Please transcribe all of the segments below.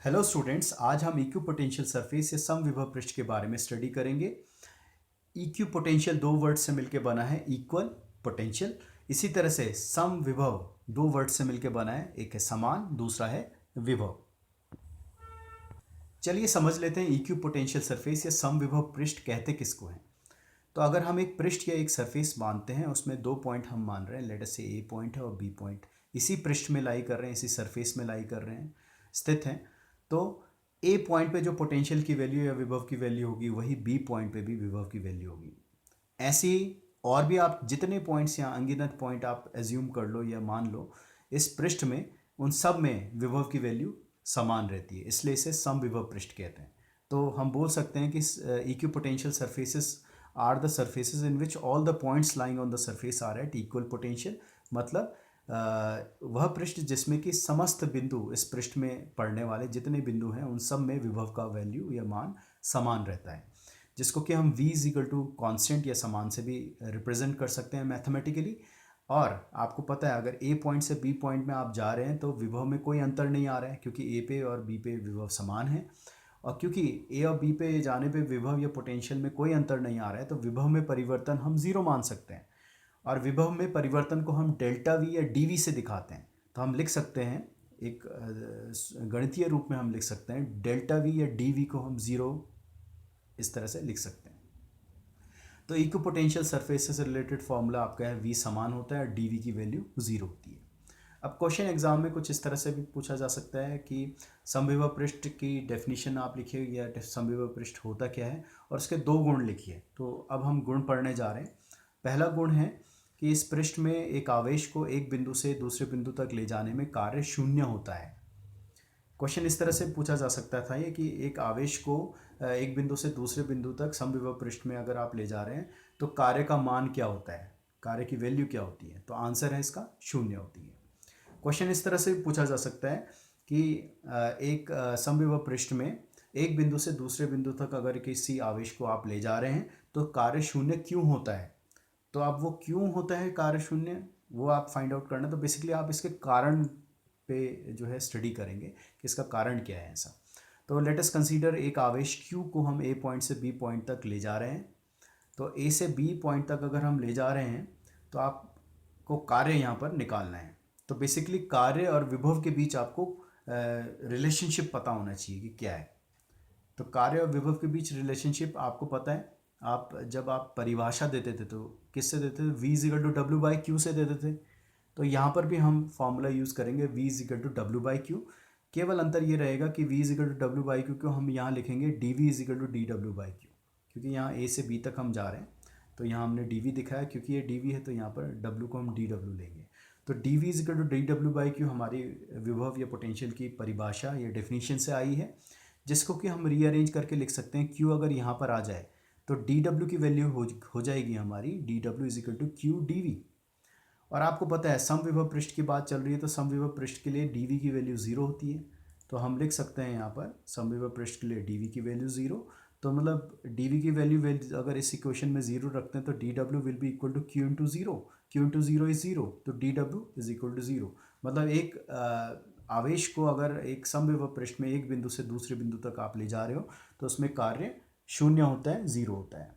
Hello students, आज हम इक्यू potential surface या समविभव पृष्ठ के बारे में स्टडी करेंगे। इक्यू पोटेंशियल दो वर्ड से मिलकर बना है इक्वल पोटेंशियल। इसी तरह से समविभव दो वर्ड से मिलकर बना है, एक है समान, दूसरा है विभव। चलिए समझ लेते हैं इक्यू पोटेंशियल सरफेस या समविभव पृष्ठ कहते किसको हैं। तो अगर हम एक पृष्ठ या एक सरफेस मानते हैं, उसमें दो पॉइंट हम मान रहे हैं, लेट अस से ए पॉइंट है और बी पॉइंट इसी पृष्ठ में लाई कर रहे हैं, इसी सरफेस में लाई कर रहे हैं, स्थित हैं। तो ए पॉइंट पे जो पोटेंशियल की वैल्यू या विभव की वैल्यू होगी, वही बी पॉइंट पे भी विभव की वैल्यू होगी। ऐसे ही और भी आप जितने पॉइंट्स या अनगिनत पॉइंट आप एज्यूम कर लो या मान लो, इस पृष्ठ में उन सब में विभव की वैल्यू समान रहती है, इसलिए इसे समविभव पृष्ठ कहते हैं। तो हम बोल सकते हैं कि equipotential surfaces are the surfaces in which all the points lying on the surface are at equal potential। मतलब वह पृष्ठ जिसमें कि समस्त बिंदु, इस पृष्ठ में पड़ने वाले जितने बिंदु हैं उन सब में विभव का वैल्यू या मान समान रहता है, जिसको कि हम v is equal to constant या समान से भी रिप्रेजेंट कर सकते हैं मैथमेटिकली। और आपको पता है अगर a पॉइंट से b पॉइंट में आप जा रहे हैं तो विभव में कोई अंतर नहीं आ रहा है, क्योंकि a पे और b पे विभव समान है। और क्योंकि ए और बी पे जाने पे विभव या पोटेंशियल में कोई अंतर नहीं आ रहा है, तो विभव में परिवर्तन हम जीरो मान सकते हैं। और विभव में परिवर्तन को हम डेल्टा वी या डी वी से दिखाते हैं। तो हम लिख सकते हैं एक गणितीय रूप में हम लिख सकते हैं डेल्टा वी या डी वी को हम ज़ीरो इस तरह से लिख सकते हैं। तो इक्वी पोटेंशियल सरफेस से रिलेटेड फॉर्मूला आपका है वी समान होता है और डी वी की वैल्यू ज़ीरो होती है। अब क्वेश्चन एग्जाम में कुछ इस तरह से भी पूछा जा सकता है कि समविभव पृष्ठ की डेफिनेशन आप लिखिए या समविभव पृष्ठ होता क्या है और उसके दो गुण लिखिए। तो अब हम गुण पढ़ने जा रहे हैं। पहला गुण है कि इस पृष्ठ में एक आवेश को एक बिंदु से दूसरे बिंदु तक ले जाने में कार्य शून्य होता है। क्वेश्चन इस तरह से पूछा जा सकता था ये कि एक आवेश को एक बिंदु से दूसरे बिंदु तक समविभव पृष्ठ में अगर आप ले जा रहे हैं तो कार्य का मान क्या होता है, कार्य की वैल्यू क्या होती है। तो आंसर है इसका शून्य होती है। क्वेश्चन इस तरह से पूछा जा सकता है कि एक समविभव पृष्ठ में एक बिंदु से दूसरे बिंदु तक अगर किसी आवेश को आप ले जा रहे हैं तो कार्य शून्य क्यों होता है। तो अब वो क्यों होता है कार्य शून्य, वो आप फाइंड आउट करना। तो बेसिकली आप इसके कारण पे जो है स्टडी करेंगे कि इसका कारण क्या है ऐसा। तो लेट अस कंसीडर एक आवेश Q को हम A पॉइंट से B पॉइंट तक ले जा रहे हैं। तो A से B पॉइंट तक अगर हम ले जा रहे हैं तो आपको कार्य यहाँ पर निकालना है। तो बेसिकली कार्य और विभव के बीच आपको रिलेशनशिप पता होना चाहिए कि क्या है। तो कार्य और विभव के बीच रिलेशनशिप आपको पता है, आप जब आप परिभाषा देते थे तो किससे देते थे, v is equal to W by Q से देते थे। तो यहाँ पर भी हम फॉर्मूला यूज़ करेंगे v is equal to W by Q. केवल अंतर ये रहेगा कि v is equal to W by Q को हम यहाँ लिखेंगे D V is equal to D W by Q, क्योंकि यहाँ a से b तक हम जा रहे हैं। तो यहाँ हमने डी वी दिखाया, क्योंकि ये डी वी है तो यहाँ पर w को हम डी डब्ल्यू लेंगे। तो D V is equal to D W by Q हमारी विभव या पोटेंशियल की परिभाषा या डेफिनेशन से आई है, जिसको कि हम रीअरेंज करके लिख सकते हैं। क्यू अगर यहाँ पर आ जाए तो डी डब्ल्यू की वैल्यू हो जाएगी हमारी D W is equal to Q D V. और आपको पता है समविभव पृष्ठ की बात चल रही है, तो समविभव पृष्ठ के लिए डी वी की वैल्यू ज़ीरो होती है। तो हम लिख सकते हैं यहाँ पर समविभव पृष्ठ के लिए डी वी की वैल्यू ज़ीरो। तो मतलब डी वी की वैल्यू अगर इस इक्वेशन में ज़ीरो रखते हैं तो D W will be equal to Q into zero. Q into zero is zero, तो D W is equal to zero. मतलब एक आवेश को अगर एक समविभव पृष्ठ में एक बिंदु से दूसरे बिंदु तक आप ले जा रहे हो तो उसमें कार्य शून्य होता है, ज़ीरो होता है।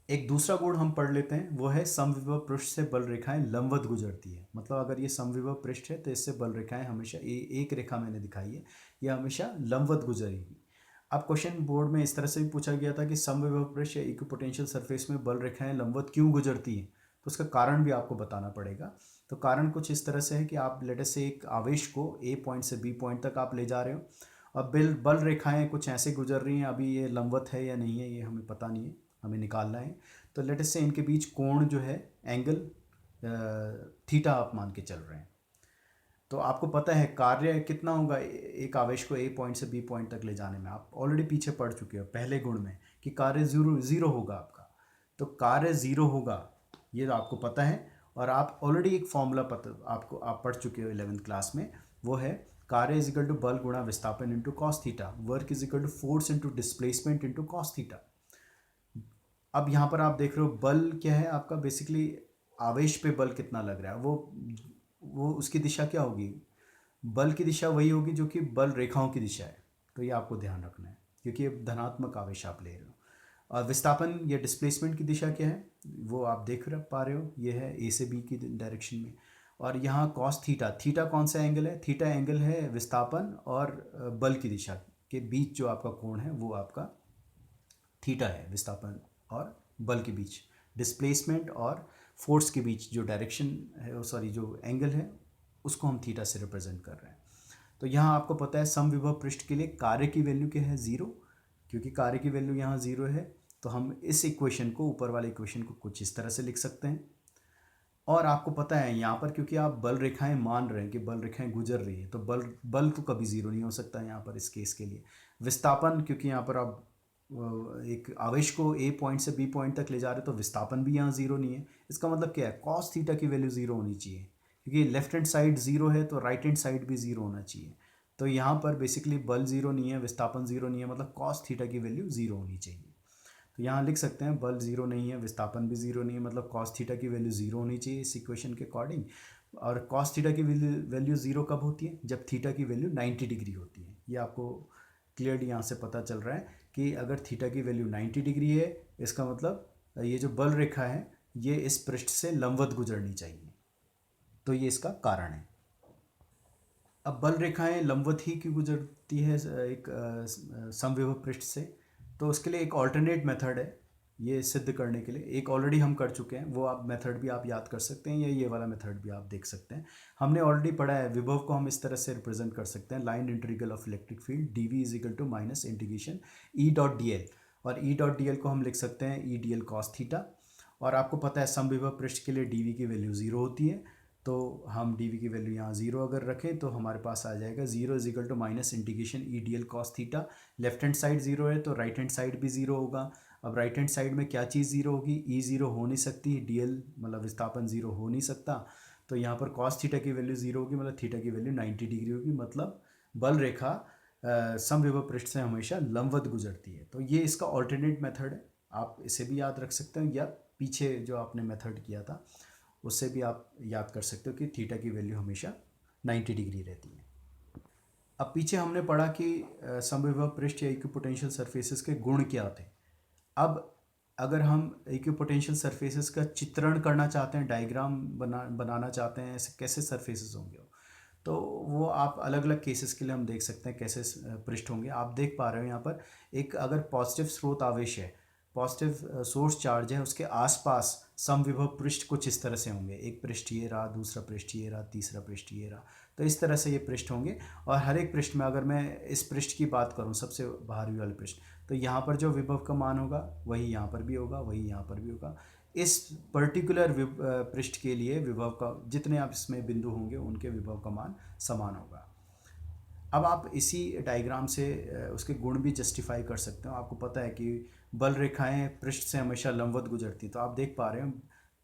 एक दूसरा गुण हम पढ़ लेते हैं, वो है समविभव पृष्ठ से बल रेखाएं लंबवत गुजरती है। मतलब अगर ये समविभव पृष्ठ है तो इससे बल रेखाएं हमेशा एक रेखा मैंने दिखाई है, ये हमेशा लंबवत गुजरेगी। अब क्वेश्चन बोर्ड में इस तरह से भी पूछा गया था कि समविभव पृष्ठ या इक्विपोटेंशियल सरफेस में बल रेखाएं लंबवत क्यों गुजरती हैं, तो उसका कारण भी आपको बताना पड़ेगा। तो कारण कुछ इस तरह से है कि आप लेट अस से एक आवेश को ए पॉइंट से बी पॉइंट तक आप ले जा रहे हो और बल रेखाएं कुछ ऐसे गुजर रही हैं। अभी ये लंबवत है या नहीं है ये हमें पता नहीं है, हमें निकालना है। तो लेट अस से इनके बीच कोण जो है एंगल थीटा आप मान के चल रहे हैं। तो आपको पता है कार्य कितना होगा एक आवेश को ए पॉइंट से बी पॉइंट तक ले जाने में। आप ऑलरेडी पीछे पढ़ चुके हो पहले गुण में कि कार्य ज़ीरो होगा आपका। तो कार्य ज़ीरो होगा ये आपको पता है, और आप ऑलरेडी एक फॉर्मूला आप पढ़ चुके हो 11th क्लास में, वो है कार्य इज इक्वल टू बल गुणा विस्थापन into cos theta, work is equal to force into displacement into cos theta. अब यहाँ पर आप देख रहे हो बल क्या है आपका, बेसिकली आवेश पे बल कितना लग रहा है, वो उसकी दिशा क्या होगी, बल की दिशा वही होगी जो कि बल रेखाओं की दिशा है। तो ये आपको ध्यान रखना है, क्योंकि ये धनात्मक आवेश आप ले रहे हो। और विस्थापन या डिस्प्लेसमेंट की दिशा क्या है वो आप देख पा रहे हो, ये है ए से बी की डायरेक्शन में। और यहाँ कॉस थीटा, थीटा कौन सा एंगल है? थीटा एंगल है विस्थापन और बल की दिशा के बीच जो आपका कोण है वो आपका थीटा है, विस्थापन और बल के बीच, डिस्प्लेसमेंट और फोर्स के बीच जो डायरेक्शन है, सॉरी जो एंगल है उसको हम थीटा से रिप्रेजेंट कर रहे हैं। तो यहाँ आपको पता है समविभव पृष्ठ के लिए कार्य की वैल्यू क्या है? ज़ीरो। क्योंकि कार्य की वैल्यू यहाँ ज़ीरो है तो हम इस इक्वेशन को, ऊपर वाले इक्वेशन को कुछ इस तरह से लिख सकते हैं। और आपको पता है यहाँ पर, क्योंकि आप बल रेखाएं मान रहे हैं कि बल रेखाएं गुजर रही है, तो बल तो कभी ज़ीरो नहीं हो सकता यहाँ पर इस केस के लिए। विस्थापन, क्योंकि यहाँ पर आप एक आवेश को ए पॉइंट से बी पॉइंट तक ले जा रहे हो, तो विस्थापन भी यहाँ ज़ीरो नहीं है। इसका मतलब क्या है? कॉस थीटा की वैल्यू ज़ीरो होनी चाहिए, क्योंकि लेफ्ट हैंड साइड ज़ीरो है तो राइट हैंड साइड भी ज़ीरो होना चाहिए। तो यहाँ पर बेसिकली बल ज़ीरो नहीं है, विस्थापन ज़ीरो नहीं है, मतलब कॉस थीटा की वैल्यू ज़ीरो होनी चाहिए। तो यहाँ लिख सकते हैं बल ज़ीरो नहीं है, विस्थापन भी ज़ीरो नहीं है, मतलब कॉस थीटा की वैल्यू ज़ीरो होनी चाहिए इस इक्वेशन के अकॉर्डिंग। और कॉस थीटा की वैल्यू ज़ीरो कब होती है? जब थीटा की वैल्यू 90 डिग्री होती है। ये आपको क्लियरली यहाँ से पता चल रहा है कि अगर थीटा की वैल्यू 90 डिग्री है, इसका मतलब ये जो बल रेखा है ये इस पृष्ठ से लंबवत गुजरनी चाहिए। तो ये इसका कारण है। अब बल रेखाएं लंबवत ही क्यों गुजरती है एक समविभव पृष्ठ से? तो उसके लिए एक ऑल्टरनेट मेथड है ये सिद्ध करने के लिए। एक ऑलरेडी हम कर चुके हैं, वो आप मेथड भी आप याद कर सकते हैं, या ये वाला मेथड भी आप देख सकते हैं। हमने ऑलरेडी पढ़ा है विभव को हम इस तरह से रिप्रेजेंट कर सकते हैं, line integral of electric field D V is equal to minus integration E dot D L. और ई डॉट डी एल को हम लिख सकते हैं E D L cos theta. और आपको पता है समविभव पृष्ठ के लिए डी वी की वैल्यू ज़ीरो होती है, तो हम डी वी की वैल्यू यहाँ ज़ीरो अगर रखें तो हमारे पास आ जाएगा zero is equal to minus integration E D L cos theta. Left hand side zero है तो राइट हैंड साइड भी ज़ीरो होगा। अब राइट हैंड साइड में क्या चीज़ ज़ीरो होगी? ई ज़ीरो हो नहीं सकती, डी एल मतलब विस्थापन ज़ीरो हो नहीं सकता। तो यहाँ पर कॉस थीटा की वैल्यू ज़ीरो होगी, मतलब थीटा की वैल्यू 90 डिग्री होगी, मतलब बल रेखा समविभव पृष्ठ से हमेशा लंबवत गुजरती है। तो ये इसका ऑल्टरनेट मेथड है, आप इसे भी याद रख सकते हो, या पीछे जो आपने मेथड किया था उससे भी आप याद कर सकते हो कि थीटा की वैल्यू हमेशा 90 डिग्री रहती है। अब पीछे हमने पढ़ा कि समविभव पृष्ठ या इक्विपोटेंशियल सरफेसेस के गुण क्या थे। अब अगर हम इक्विपोटेंशियल सरफेसेस का चित्रण करना चाहते हैं, डायग्राम बनाना चाहते हैं, ऐसे कैसे सरफेसेस होंगे, तो वो आप अलग अलग केसेस के लिए हम देख सकते हैं कैसे पृष्ठ होंगे। आप देख पा रहे हो यहाँ पर एक अगर पॉजिटिव स्रोत आवेश है, पॉजिटिव सोर्स चार्ज है, उसके आसपास समविभव पृष्ठ कुछ इस तरह से होंगे। एक पृष्ठ ये रहा, दूसरा पृष्ठ ये रहा, तीसरा पृष्ठ ये रहा, तो इस तरह से ये पृष्ठ होंगे। और हर एक पृष्ठ में अगर मैं इस पृष्ठ की बात करूँ, सबसे बाहरी वाले पृष्ठ, तो यहाँ पर जो विभव का मान होगा वही यहाँ पर भी होगा, वही यहाँ पर भी होगा। इस पर्टिकुलर पृष्ठ के लिए विभव का, जितने आप इसमें बिंदु होंगे उनके विभव का मान समान होगा। अब आप इसी डायग्राम से उसके गुण भी जस्टिफाई कर सकते हो। आपको पता है कि बल रेखाएं पृष्ठ से हमेशा लंबवत गुजरती, तो आप देख पा रहे हो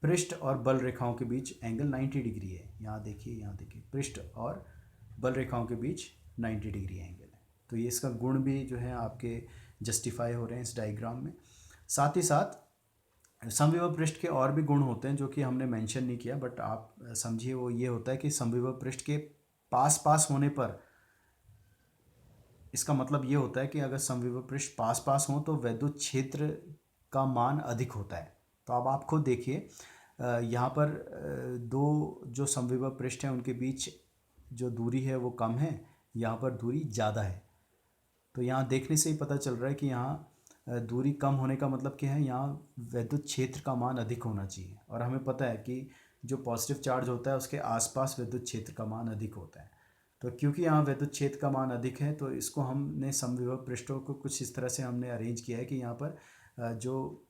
पृष्ठ और बल रेखाओं के बीच एंगल 90 डिग्री है। यहाँ देखिए, यहाँ देखिए, पृष्ठ और बल रेखाओं के बीच 90 डिग्री एंगल है। तो ये इसका गुण भी जो है आपके जस्टिफाई हो रहे हैं इस डायग्राम में। साथ ही साथ समविभव पृष्ठ के और भी गुण होते हैं जो कि हमने मेंशन नहीं किया, बट आप समझिए वो ये होता है कि समविभव पृष्ठ के पास पास होने पर, इसका मतलब ये होता है कि अगर समविभव पृष्ठ पास पास हो तो वैद्युत क्षेत्र का मान अधिक होता है। तो अब आप खुद देखिए, यहाँ पर दो जो समविभव पृष्ठ हैं उनके बीच जो दूरी है वो कम है, यहाँ पर दूरी ज़्यादा है। तो यहाँ देखने से ही पता चल रहा है कि यहाँ दूरी कम होने का मतलब क्या है, यहाँ वैद्युत क्षेत्र का मान अधिक होना चाहिए। और हमें पता है कि जो पॉजिटिव चार्ज होता है उसके आसपास वैद्युत क्षेत्र का मान अधिक होता है। तो क्योंकि यहाँ वैद्युत क्षेत्र का मान अधिक है तो इसको हमने समविभव पृष्ठों को कुछ इस तरह से हमने अरेंज किया है कि यहाँ पर जो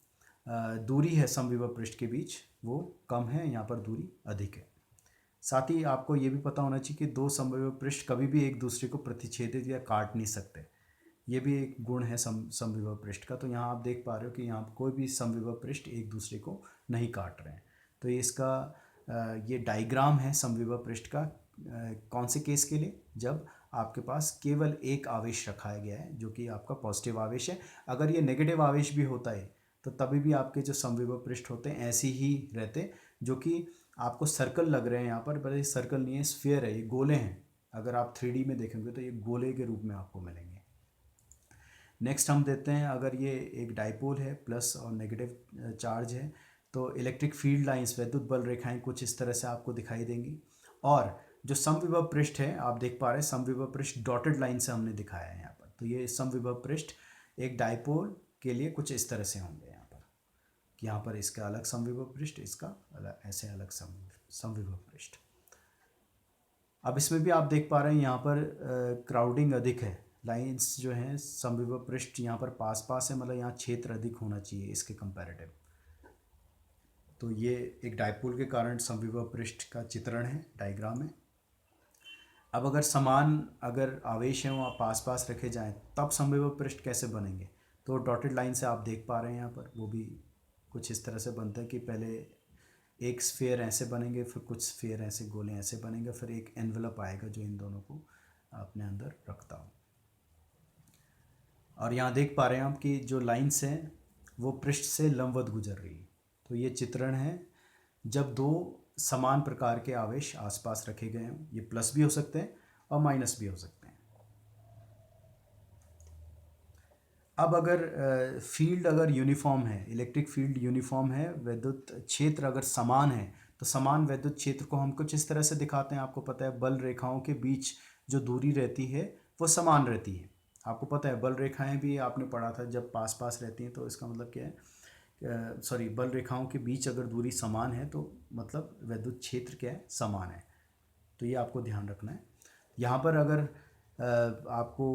दूरी है समविभव पृष्ठ के बीच वो कम है, यहाँ पर दूरी अधिक है। साथ ही आपको ये भी पता होना चाहिए कि दो समविभव पृष्ठ कभी भी एक दूसरे को प्रतिच्छेदित या काट नहीं सकते। ये भी एक गुण है समविभव पृष्ठ का। तो यहाँ आप देख पा रहे हो कि यहाँ कोई भी समविभव पृष्ठ एक दूसरे को नहीं काट रहे हैं। तो ये इसका ये डायग्राम है समविभव पृष्ठ का। कौन से केस के लिए? जब आपके पास केवल एक आवेश रखा गया है जो कि आपका पॉजिटिव आवेश है। अगर ये नेगेटिव आवेश भी होता है तो तभी भी आपके जो समविभव पृष्ठ होते हैं ऐसे ही रहते, जो कि आपको सर्कल लग रहे हैं यहाँ पर ये सर्कल नहीं है, स्फीयर है, ये गोले हैं। अगर आप 3D में देखेंगे तो ये गोले के रूप में आपको मिलेंगे। नेक्स्ट हम देते हैं, अगर ये एक डाइपोल है, प्लस और नेगेटिव चार्ज है, तो इलेक्ट्रिक फील्ड लाइंस, वैद्युत बल रेखाएं कुछ इस तरह से आपको दिखाई देंगी। और जो समविभव पृष्ठ है, आप देख पा रहे हैं समविभव पृष्ठ डॉटेड लाइन से हमने दिखाया है यहाँ पर। तो ये समविभव पृष्ठ एक डाइपोल के लिए कुछ इस तरह से होंगे यहाँ पर, कि यहाँ पर इसका अलग समविभव पृष्ठ, इसका अलग, ऐसे अलग समविभव पृष्ठ। अब इसमें भी आप देख पा रहे हैं यहाँ पर क्राउडिंग अधिक है, लाइंस जो हैं समविभव पृष्ठ यहाँ पर पास पास है, मतलब यहाँ क्षेत्र अधिक होना चाहिए इसके कंपैरेटिव। तो ये एक डाइपोल के कारण समविभव पृष्ठ का चित्रण है, डायग्राम है। अब अगर समान अगर आवेश हैं वो पास पास रखे जाएं तब समविभव पृष्ठ कैसे बनेंगे, तो डॉटेड लाइन से आप देख पा रहे हैं यहाँ पर, वो भी कुछ इस तरह से बनता है कि पहले एक स्फीयर ऐसे बनेंगे, फिर कुछ स्फीयर ऐसे गोले ऐसे बनेंगे, फिर एक एनवेलप आएगा जो इन दोनों को अपने अंदर रखता हो। और यहाँ देख पा रहे हैं आप कि जो लाइंस हैं वो पृष्ठ से लंबवत गुजर रही है। तो ये चित्रण है जब दो समान प्रकार के आवेश आसपास रखे गए हों। ये प्लस भी हो सकते हैं और माइनस भी हो सकते हैं। अब अगर फील्ड अगर यूनिफॉर्म है, इलेक्ट्रिक फील्ड यूनिफॉर्म है, विद्युत क्षेत्र अगर समान है, तो समान विद्युत क्षेत्र को हम कुछ इस तरह से दिखाते हैं। आपको पता है बल रेखाओं के बीच जो दूरी रहती है वो समान रहती है। आपको पता है बल रेखाएं भी आपने पढ़ा था, जब पास पास रहती हैं तो इसका मतलब क्या है, बल रेखाओं के बीच अगर दूरी समान है तो मतलब विद्युत क्षेत्र क्या है, समान है। तो ये आपको ध्यान रखना है। यहाँ पर अगर आपको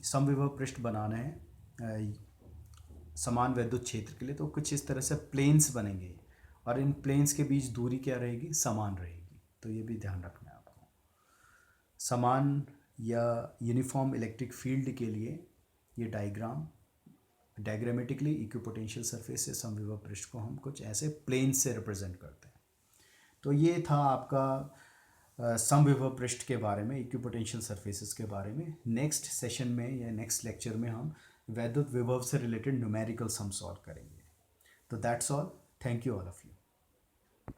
समविभव पृष्ठ बनाना है समान विद्युत क्षेत्र के लिए, तो कुछ इस तरह से प्लेन्स बनेंगे और इन प्लेन्स के बीच दूरी क्या रहेगी, समान रहेगी। तो ये भी ध्यान रखना है आपको। समान या यूनिफॉर्म इलेक्ट्रिक फील्ड के लिए ये डायग्रामेटिकली इक्विपोटेंशियल सरफेस से समविभव पृष्ठ को हम कुछ ऐसे प्लेन से रिप्रेजेंट करते हैं। तो ये था आपका समविभव पृष्ठ के बारे में, इक्विपोटेंशियल सरफेसेस के बारे में। नेक्स्ट सेशन में या नेक्स्ट लेक्चर में हम वैद्युत विभव से रिलेटेड न्यूमेरिकल सम सॉल्व करेंगे। तो that's all, thank you all of you.